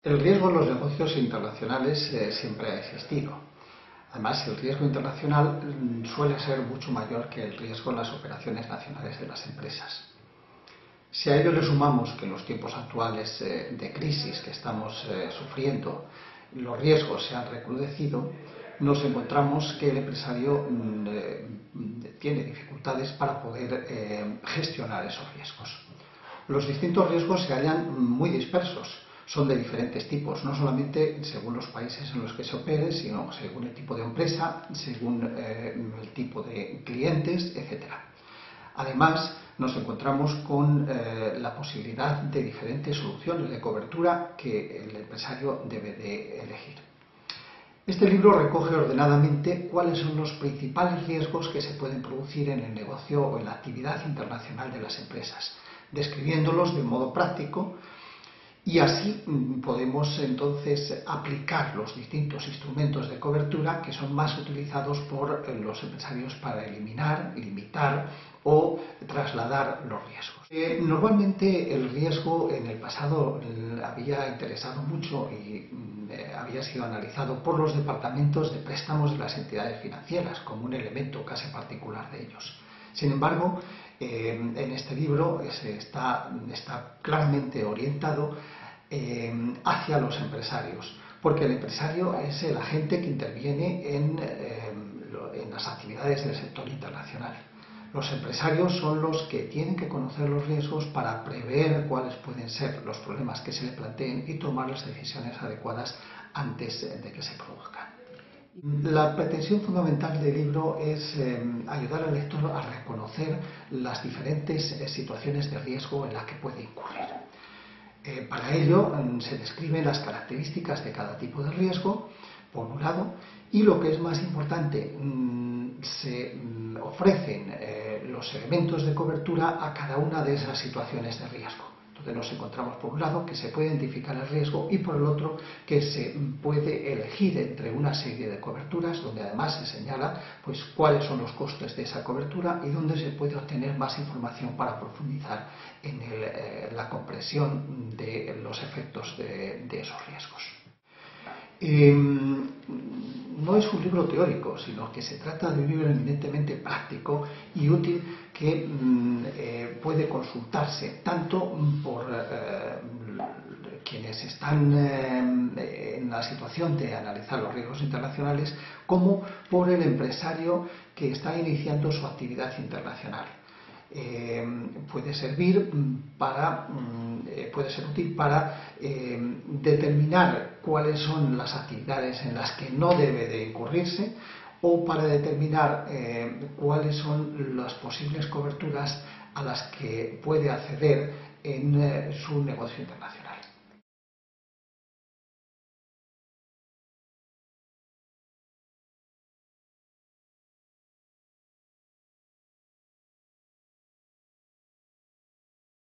El riesgo en los negocios internacionales siempre ha existido. Además, el riesgo internacional suele ser mucho mayor que el riesgo en las operaciones nacionales de las empresas. Si a ello le sumamos que en los tiempos actuales de crisis que estamos sufriendo, los riesgos se han recrudecido, nos encontramos que el empresario tiene dificultades para poder gestionar esos riesgos. Los distintos riesgos se hallan muy dispersos. Son de diferentes tipos, no solamente según los países en los que se opere, sino según el tipo de empresa, según el tipo de clientes, etc. Además, nos encontramos con la posibilidad de diferentes soluciones de cobertura que el empresario debe de elegir. Este libro recoge ordenadamente cuáles son los principales riesgos que se pueden producir en el negocio o en la actividad internacional de las empresas, describiéndolos de modo práctico. Y así podemos entonces aplicar los distintos instrumentos de cobertura que son más utilizados por los empresarios para eliminar, limitar o trasladar los riesgos. Normalmente el riesgo en el pasado había interesado mucho y había sido analizado por los departamentos de préstamos de las entidades financieras como un elemento casi particular de ellos. Sin embargo, en este libro está claramente orientado hacia los empresarios, porque el empresario es el agente que interviene en las actividades del sector internacional. Los empresarios son los que tienen que conocer los riesgos para prever cuáles pueden ser los problemas que se le planteen y tomar las decisiones adecuadas antes de que se produzcan. La pretensión fundamental del libro es ayudar al lector a reconocer las diferentes situaciones de riesgo en las que puede incurrir. Para ello se describen las características de cada tipo de riesgo, por un lado, y lo que es más importante, se ofrecen los elementos de cobertura a cada una de esas situaciones de riesgo. Entonces nos encontramos por un lado que se puede identificar el riesgo y por el otro que se puede elegir entre una serie de coberturas donde además se señala pues cuáles son los costes de esa cobertura y donde se puede obtener más información para profundizar en la comprensión de los efectos de esos riesgos. No es un libro teórico, sino que se trata de un libro eminentemente práctico y útil que puede consultarse tanto por quienes están en la situación de analizar los riesgos internacionales como por el empresario que está iniciando su actividad internacional. Puede ser útil para determinar cuáles son las actividades en las que no debe de incurrirse o para determinar cuáles son las posibles coberturas a las que puede acceder en su negocio internacional.